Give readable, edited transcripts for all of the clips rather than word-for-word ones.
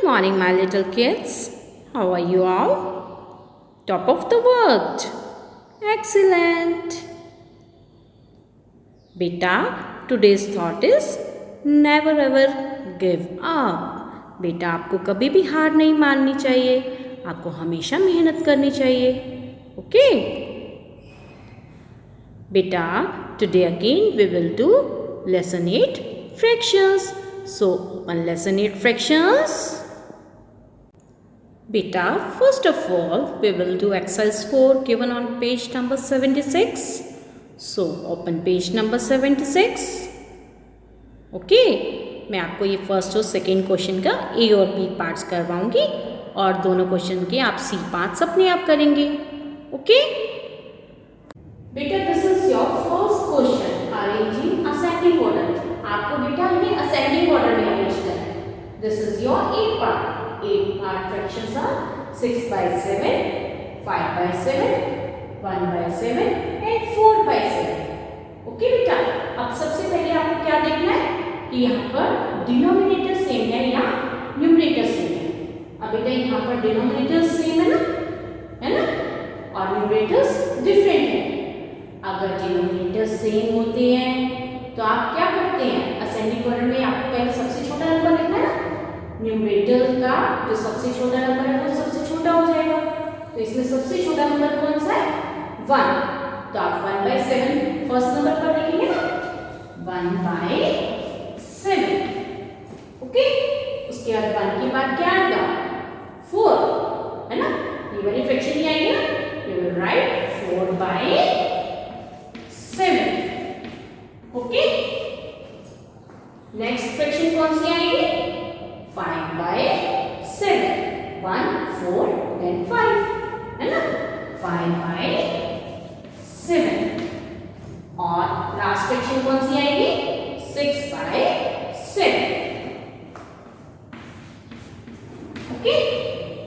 morning, my little kids. How are you all? Top of the world. Excellent. Beta, today's thought is never ever give up. बेटा आपको कभी भी हार नहीं माननी चाहिए, आपको हमेशा मेहनत करनी चाहिए. ओके बेटा, today again we will do lesson 8 fractions. So on lesson 8 fractions, beta, first of all we will do exercise 4 given on page number 76. So open page number 76. Okay मैं आपको ये फर्स्ट और सेकेंड क्वेश्चन का ए और B parts करवाऊंगी और दोनों question के आप सी पार्ट्स अपने आप करेंगे. ओके बेटा, this is your first question arranging ascending order. आपको बेटा इन्हें असेंडिंग ऑर्डर में अरेंज करना है. This is your A part. A part fractions are 6/7, 5/7, 1/7 and 4/7. Okay बेटा, अब सबसे पहले आपको क्या देखना है कि यहाँ पर डिनोमिनेटर सेम है या न्यूमरेटर सेम है. अब बेटा यहाँ पर डिनोमिनेटर सेम है ना, और न्यूमरेटर्स डिफरेंट है. अगर डिनोमिनेटर सेम होते हैं तो आप क्या करते हैं, असेंडिंग ऑर्डर में आपको पहले सबसे छोटा नंबर लिखना है ना. न्यूमरेटर का जो सबसे छोटा नंबर है वो सबसे छोटा हो जाएगा. तो इसमें सबसे छोटा नंबर कौन सा है, 1. तो आप 1/7 फर्स्ट नंबर पर लिखेंगे ना, 1/7. ओके, उसके बाद 1 के बाद क्या आएगा, 4 है ना. ये वाली फ्रैक्शन ही आएगी ना. You will right 4/7. Okay, next fraction कौन सी आएगी, 5/7. 1, 4 then 5 है ना, 5/7. और लास्ट फ्रैक्शन कौन सी आएगी, 6/7. ओके,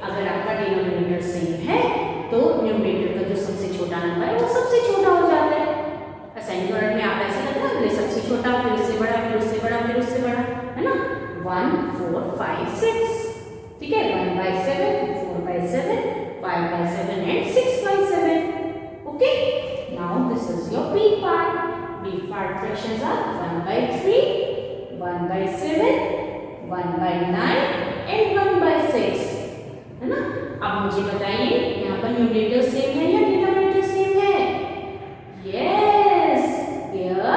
अगर आपका डिनोमिनेटर सेम है तो न्यूमरेटर का जो सबसे छोटा नंबर है वो सबसे छोटा हो जाता है. असेंडिंग ऑर्डर में आप ऐसे करते हैं, पहले सबसे छोटा, फिर उससे बड़ा, फिर उससे बड़ा, फिर उससे बड़ा, है ना. 1, 4, 5, 6. ठीक है, 1/7, 4/7, 5/7 and 6/7. Okay, now this is your B part. B part fractions are 1/3, 1/7, 1/9 and 1/6. है ना. अब मुझे बताइए यहाँ पर न्यूमरेटर सेम है या डिनोमिनेटर सेम है. Yes, here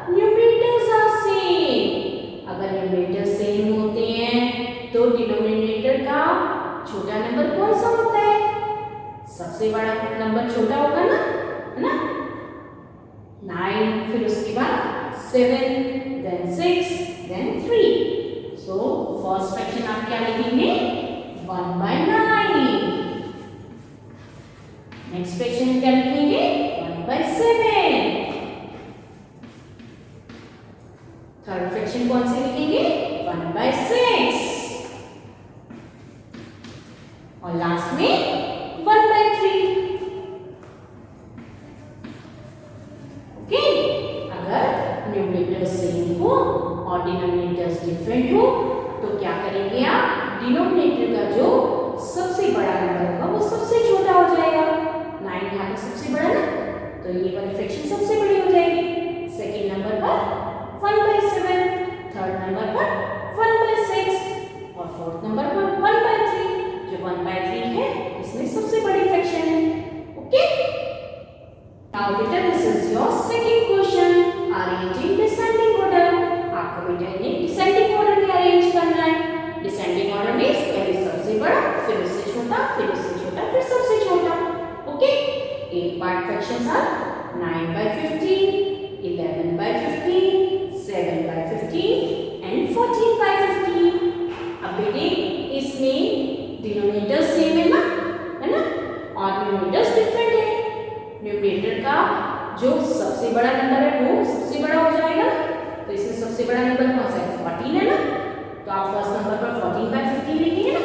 numerators are same. अगर न्यूमरेटर सेम होते हैं तो डिनोमिनेटर का छोटा नंबर कौन सा होता है, सबसे बड़ा नंबर छोटा होगा ना, है ना. 9, फिर उसके बाद 7, then 6, then 3. So first fraction आप क्या लिखेंगे, 1/9. नेक्स्ट फ्रैक्शन क्या लिखेंगे, 1/7. थर्ड फ्रैक्शन कौन से लिखेंगे, 1/6. और लास्ट में 1/3. ओके, अगर न्यूमरेटर सेम हो और डिनोमिनेटर्स डिफरेंट हो तो क्या करेंगे आप, डिनोमिनेटर का जो सबसे बड़ा नंबर होगा वो सबसे छोटा हो जाएगा. 9 यहाँ पे सबसे बड़ा ना, तो ये वाली फ्रैक्शन सबसे बड़ी हो जाएगी. सेकेंड नंबर पर 1/7, थर्ड नंबर पर 1/6 और फोर्थ नंबर पर 1/3. जो 1/3 है इसमें सबसे बड़ी फ्रैक्शन है. ओके, नाउ बेटा this is your second question arranging descending order. आपको बेटा इन्हें डिसेंडिंग ऑर्डर में अरेंज करना है. डिसेंडिंग ऑर्डर में पहले सबसे बड़ा, फिर उससे छोटा, फिर उससे छोटा, फिर सबसे छोटा. Okay, 8 part fractions are 9/15, 11/15, 7/15 and 14/15. अब बेटे इसमें डिनोमिनेटर सेम है ना, और न्यूमरेटर्स डिफरेंट है. न्यूमरेटर का जो सबसे बड़ा नंबर है वो सबसे बड़ा हो जाएगा. तो इसमें सबसे बड़ा नंबर कौन सा है, 14 है ना. तो आप फर्स्ट नंबर पर 14/15 लिखेंगे ना.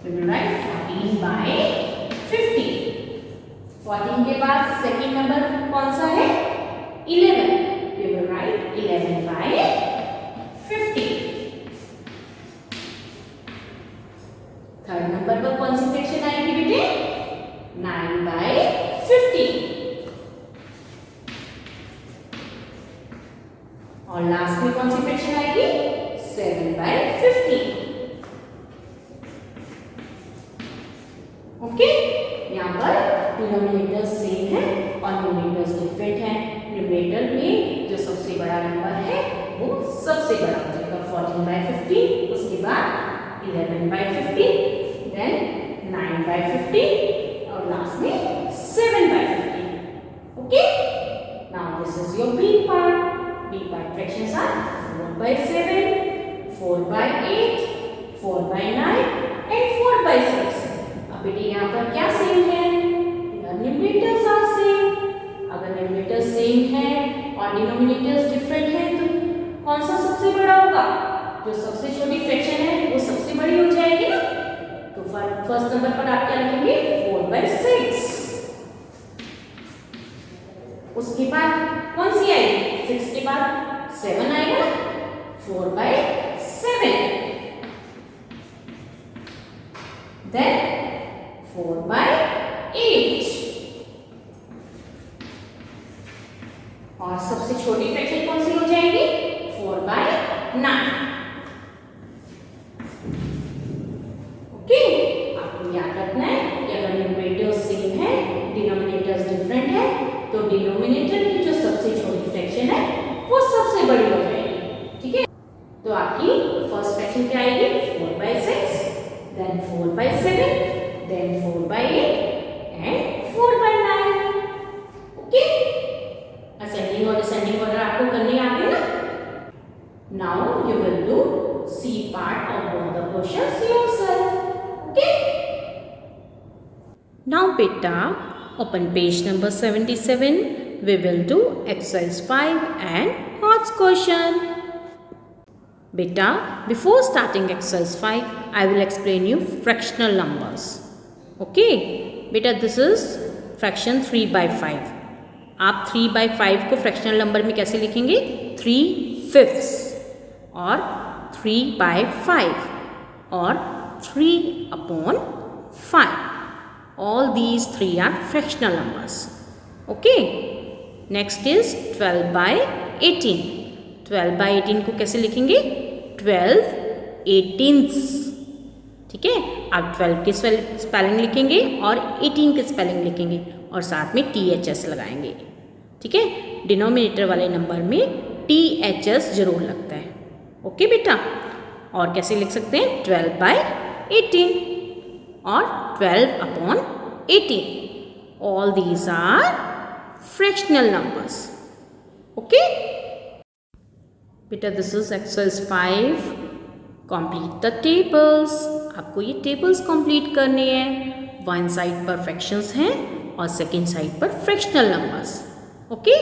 We will right 14/50. 14 के बाद सेकंड नंबर कौन सा है, 11. We will write 11/50. Third number पर कौन सी फ्रैक्शन आएगी बेटे? 9/50। और लास्ट में कौन सी फ्रैक्शन आएगी? 7/50। ओके, यहाँ पर डिनोमिनेटर सेम है और न्यूमरेटर्स डिफरेंट है। न्यूमरेटर में जो सबसे बड़ा नंबर है वो सबसे बड़ा हो जाएगा 14/50, उसके बाद 11/50, देन 9/50 और लास्ट में 7/50। Okay, now this is your B part. B part fractions are 4/7, 4/8, 4/9 and 4/6। अब बेटे यहाँ पर क्या सेम है? Numerators are same. अगर न्यूमरेटर्स सेम है और डिनोमिनेटर्स डिफरेंट है तो कौन सा सबसे बड़ा होगा? जो सबसे छोटी फ्रैक्शन है वो सबसे बड़ी हो जाएगी ना। तो फर्स्ट नंबर पर आप क्या लिखेंगे? 4/6। उसके बाद कौन सी आएगी? 6 के बाद 7 आएगा ना, 4/7। देन 4/8 और सबसे छोटी फ्रैक्शन कौन सी हो जाएगी? 4/9। ओके, आपको याद रखना है कि अगर न्यूमरेटर्स सेम है, डिनोमिनेटर्स डिफरेंट है, तो डिनोमिनेटर की जो सबसे छोटी फ्रैक्शन है वो सबसे बड़ी हो जाएगी। ठीक है, तो आपकी फर्स्ट फ्रैक्शन क्या आएगी? 4/6, then 4/7, then 4/8 and 4/9. Okay, ascending और descending order आपको करने आ गए ना। Now you will do C part of both the questions yourself. Okay. Now beta, open page number 77. We will do exercise 5 and odds question. Beta, before starting exercise 5, I will explain you fractional numbers. Okay बेटा, this is fraction 3/5। आप 3/5 को fractional number में कैसे लिखेंगे? 3/5 और 3/5 और 3/5। All these 3 are fractional numbers. Okay, next is 12/18। 12/18 को कैसे लिखेंगे? 12/18। ठीक है, आप 12 की स्पेलिंग लिखेंगे और 18 की स्पेलिंग लिखेंगे और साथ में THS लगाएंगे। ठीक है, डिनोमिनेटर वाले नंबर में THS जरूर लगता है। ओके बेटा, और कैसे लिख सकते हैं? 12/18 और 12/18। All these are fractional numbers. Okay बेटा, this is exercise 5। Complete the tables. आपको ये टेबल्स कंप्लीट करने हैं। वन साइड पर फ्रैक्शंस हैं और सेकेंड साइड पर फ्रैक्शनल नंबर्स। ओके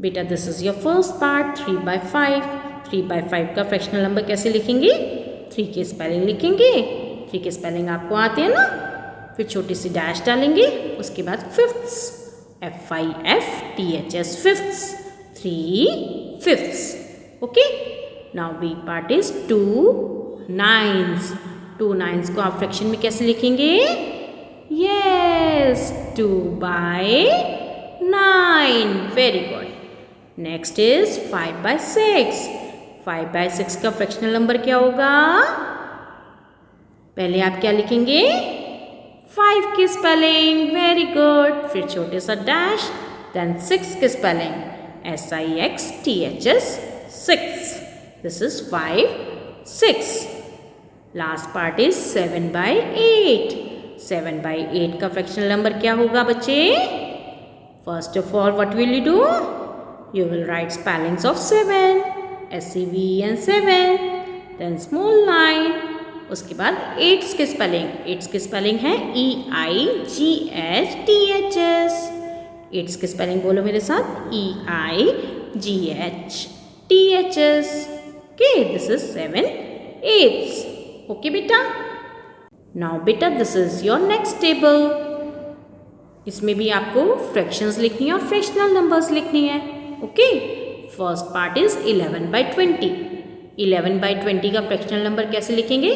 बेटा, this is your first part 3/5। 3/5 का फ्रैक्शनल नंबर कैसे लिखेंगे? 3 की स्पेलिंग लिखेंगे। 3 की स्पेलिंग आपको आती है ना। फिर छोटी सी डैश डालेंगे, उसके बाद fifths, FIFTHS, fifths, 3/5। Okay, now B part is 2 9s। 2 9s को आप फ्रैक्शन में कैसे लिखेंगे? Yes, 2/9। Very good. Next is 5/6। 5/6 का फ्रैक्शनल नंबर क्या होगा? पहले आप क्या लिखेंगे? 5 की स्पेलिंग। Very good. फिर छोटे सा डैश, देन 6 की spelling SIXTHS, 6। This is 5/6। Last part is 7/8। 7/8 का फ्रैक्शनल नंबर क्या होगा बच्चे? First of all what will you do? You will write spellings of 7, SEVEN 7, then small line. उसके बाद 8 की स्पेलिंग। 8 की स्पेलिंग है EIGHTHS। 8 की स्पेलिंग बोलो मेरे साथ, EIGHTHS। Okay, this is 7/8। Okay बेटा, नाउ बेटा this is your next table. इसमें भी आपको फ्रैक्शंस लिखनी है और फ्रैक्शनल नंबर्स लिखनी है। Okay, first part is 11/20। 11/20 का फ्रैक्शनल नंबर कैसे लिखेंगे?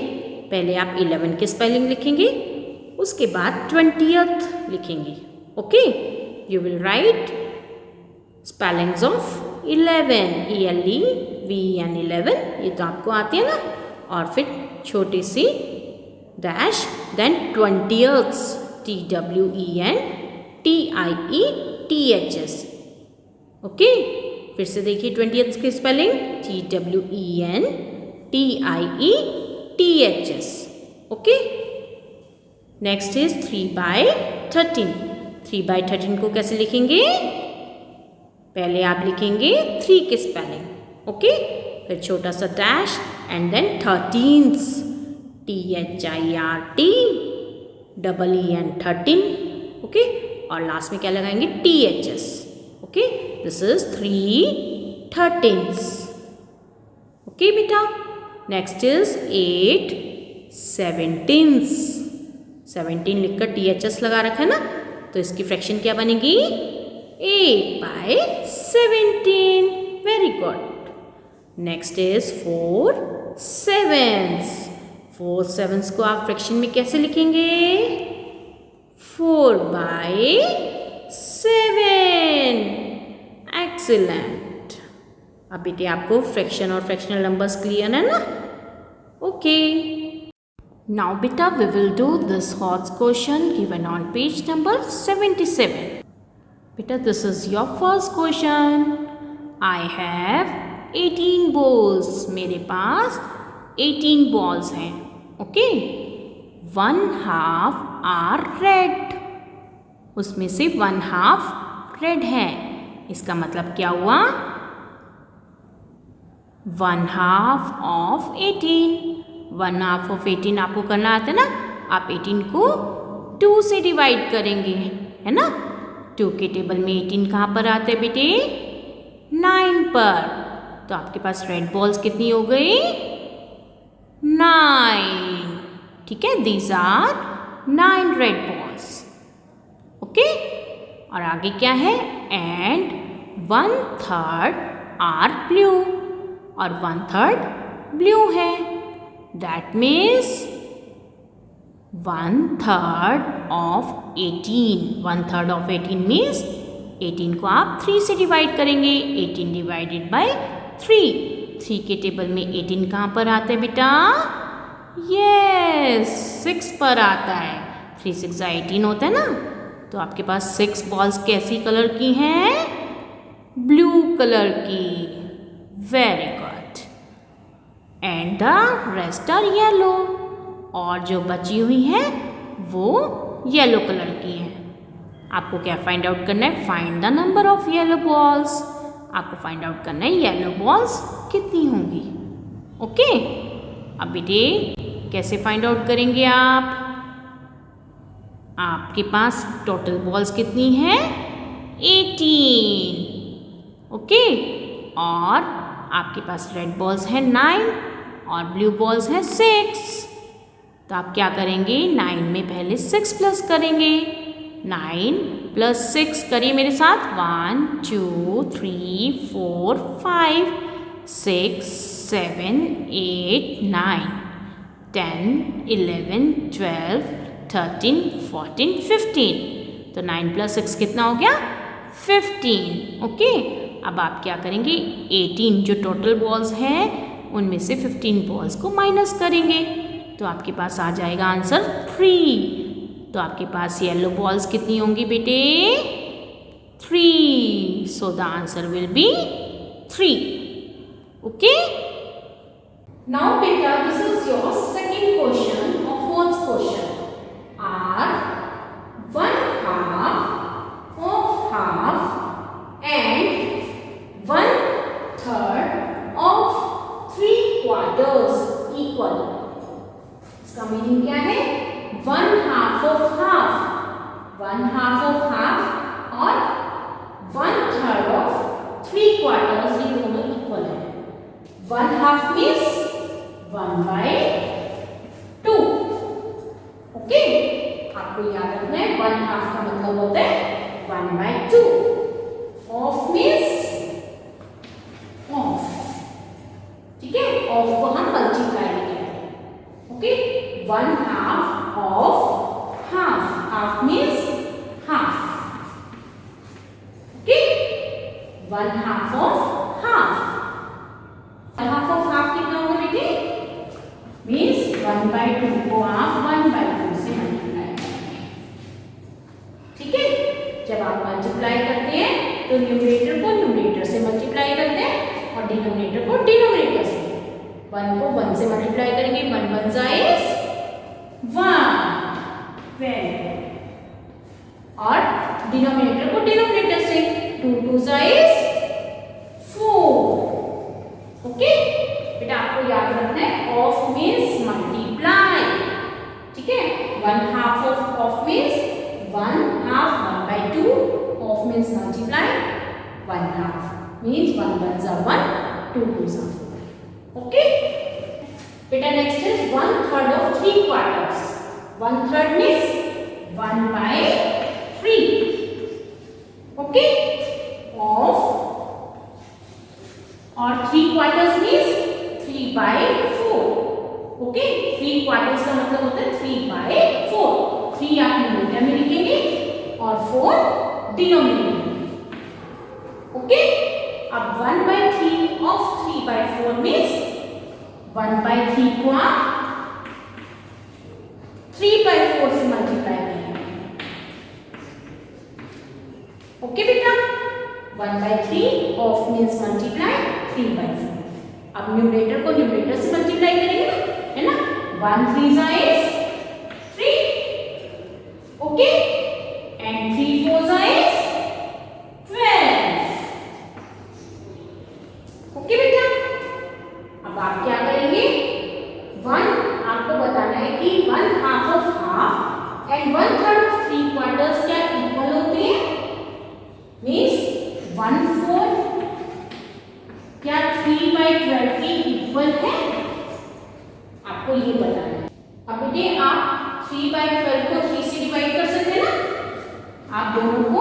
पहले आप 11 की स्पेलिंग लिखेंगे, उसके बाद 20th लिखेंगे. Okay, you will write spellings of 11, ELEVEN 11, ये तो आपको आती है ना. और फिर छोटी सी dash, then 20th, TWENTIETHS. Okay, फिर से देखिए 20th की spelling TWENTIETHS. Okay, next is 3/13. 3/13 को कैसे लिखेंगे? पहले आप लिखेंगे 3 की स्पेलिंग. ओके, फिर छोटा सा dash and then 13th, THIRTEEN 13. Okay, और लास्ट में क्या लगाएंगे? THS. Okay, this is 3/13. Okay बेटा, नेक्स्ट इज 8/17. 17 लिखकर THS लगा रखा है ना, तो इसकी फ्रैक्शन क्या बनेगी? 8/17. Very good. Next is 4/7. 4/7 को आप फ्रैक्शन में कैसे लिखेंगे? 4/7. एक्सीलेंट. अब बेटे आपको फ्रैक्शन और फ्रैक्शनल नंबर्स क्लियर है ना? Okay. Now beta we will do this horse question given on page number 77. Beta, this is your first question. I have 18 balls. मेरे पास 18 balls हैं. Okay, 1/2 are red. उसमें से 1/2 रेड है. इसका मतलब क्या हुआ? 1/2 of 18. 1/2 of 18 आपको करना आता है ना. आप 18 को 2 से डिवाइड करेंगे, है ना. 2 के टेबल में 18 कहाँ पर आते हैं बेटे? 9 पर. तो आपके पास रेड बॉल्स कितनी हो गई? 9. ठीक है, these are 9 red balls. Okay, और आगे क्या है? And 1/3 are blue. और 1/3 ब्लू है. That means 1/3 of 18. 1/3 of 18 means 18 को आप 3 से डिवाइड करेंगे. 18 डिवाइडेड बाय 3. 3 के टेबल में 18 कहाँ पर आता है बेटा? यस, 6 पर आता है. 3 6 18 होता है ना. तो आपके पास 6 बॉल्स कैसी कलर की हैं? ब्लू कलर की. Very good. And the rest are yellow. और जो बची हुई है वो येलो कलर की है. आपको क्या फाइंड आउट करना है? Find the number of yellow balls. आपको फाइंड आउट करना है येलो बॉल्स कितनी होंगी. ओके, अब बेटे कैसे फाइंड आउट करेंगे आप? आपके पास टोटल बॉल्स कितनी हैं? 18. ओके, और आपके पास रेड बॉल्स हैं 9 और ब्लू बॉल्स हैं 6. तो आप क्या करेंगे? 9 में पहले 6 प्लस करेंगे. 9 + 6 करिए मेरे साथ. 1 2 3 4 5 6 7 8 9 10 11 12 13 14 15. तो 9 + 6 कितना हो गया? 15. ओके, अब आप क्या करेंगे? 18 जो टोटल बॉल्स हैं उनमें से 15 बॉल्स को माइनस करेंगे. तो आपके पास आ जाएगा आंसर 3. तो आपके पास येलो बॉल्स कितनी होंगी बेटे? 3. So the answer will be 3. Okay, now बेटा this is your second question और fourth question. Are 1/2 of half and 1/3 of 3/4 equal. इसका मीनिंग क्या है? 1/2 of half. 1/2 of half और 1/3 of 3/4 ये दोनों इक्वल है. 1/2 मीन्स 1/2. ओके, आपको याद रखना है 1/2 का मतलब होता है 1/2. Of means of. ठीक है, ऑफ को हम मल्टीप्लाई करेंगे. Okay, 1/2 of half. Half means half. Okay, 1/2 of half. 1/2 of half कितना होगा बेटे? मीन्स 1/2 को आप 1/2 से मल्टीप्लाई करेंगे. ठीक है, जब आप मल्टीप्लाई करते हैं तो न्यूमरेटर को न्यूमरेटर से मल्टीप्लाई करते हैं और डिनोमिनेटर को डिनोमिनेटर से. 1 को 1 से मल्टीप्लाई करेंगे. 1 1 जा इज 1 और डिनोमिनेटर को डिनोमिनेटर से 2 2 जा इज 4. ओके बेटा, आपको याद रखना है ऑफ मीन्स मल्टीप्लाई. ठीक है, 1/2 of means 1/2 1/2. Of means multiply. 1/2 means 1 1 जा 1, 2 2 जा 4. ओके बेटा, next is 1/3 of 3/4. 1/3 means 1/3. Okay, of और 3/4 मीन्स 3/4. ओके, 3/4 का मतलब होता है 3/4. 3 आप न्यूमरेटर में लिखेंगे और 4 डिनोमिनेटर में. ओके, अब 1/3 of 3/4 मीन्स 1/3 को आप 3/4 से मल्टीप्लाई करेंगे. ओके बेटा, 1/3 ऑफ मीन्स मल्टीप्लाई 3/4. अब न्यूमरेटर को न्यूमरेटर से मल्टीप्लाई करेंगे, है ना. 1 3 जा इज 3. ओके, एंड 3 4 जा इज 12. ओके बेटा, अब आप क्या करेंगे? 1 आपको बताना है कि 1/2 of half एंड 1/3 of 3/4 क्या इक्वल होते हैं? मीन्स 1/4 क्या 3/12 के इक्वल है? आपको ये बताना है. अब बेटे, आप 3/12 को 3 से डिवाइड कर सकते हैं ना. आप दोनों को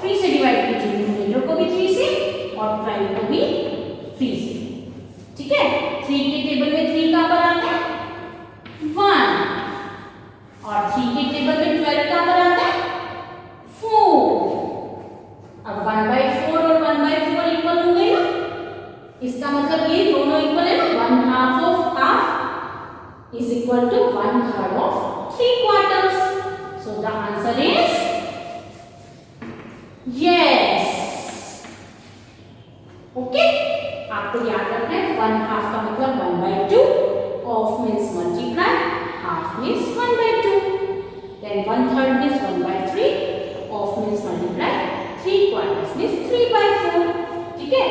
3 से डिवाइड कीजिए. न्यूमरेटर को भी 3 से और 12 को भी 3 से. ठीक है, 3 के टेबल में 3 कहां पर आता है? 1. और 3 के टेबल में 12 कहां पर आता है? 4. अब 1/4 और 1/4 इक्वल हो गए ना. इसका मतलब ये दोनों इक्वल है ना. 1/2 of half is equal to 1/3 of 3/4. So the answer is yes. Okay, आपको याद रखना है 1/2 का मतलब 1/2. Of means multiply. Half means 1/2. then 1/3 means 1/3. Of means multiply. 3/4 means 3/4. ठीक है,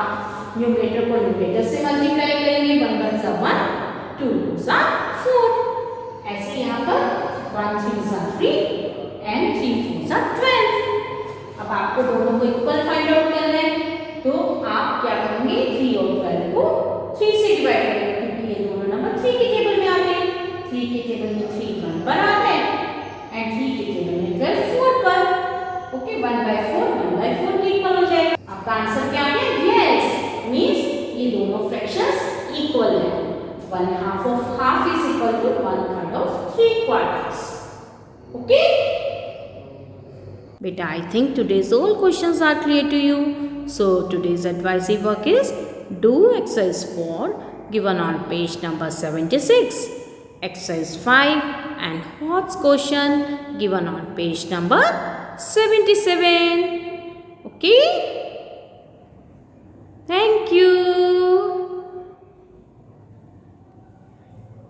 आप न्यूमरेटर को न्यूमरेटर से मल्टीप्लाई करेंगे. 1 1 जा 1, 2 2 जा 4. ऐसे यहाँ पर 1 3 जा 3 एंड 3 4 जा 12. अब आपको दोनों को इक्वल फाइंड आउट करना है, तो आप क्या करेंगे? 3 और 12 को 3 से डिवाइड करेंगे, क्योंकि ये दोनों नंबर 3 के टेबल में आते हैं. 3 के टेबल में 3 1 पर आता है एंड 3 के टेबल में 12 4 पर. ओके, 1/4 1/4 के इक्वल हो जाएगा. आपका आंसर क्या है? यस. मीन्स ये दोनों फ्रैक्शंस इक्वल है. 1/2 of half is equal to 1/3 of 3/4. Okay? Beta, I think today's all questions are clear to you. So today's advisory work is do exercise 4 given on page number 76, exercise 5 and Hoth's question given on page number 77. Okay? Thank you.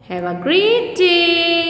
Have a great day.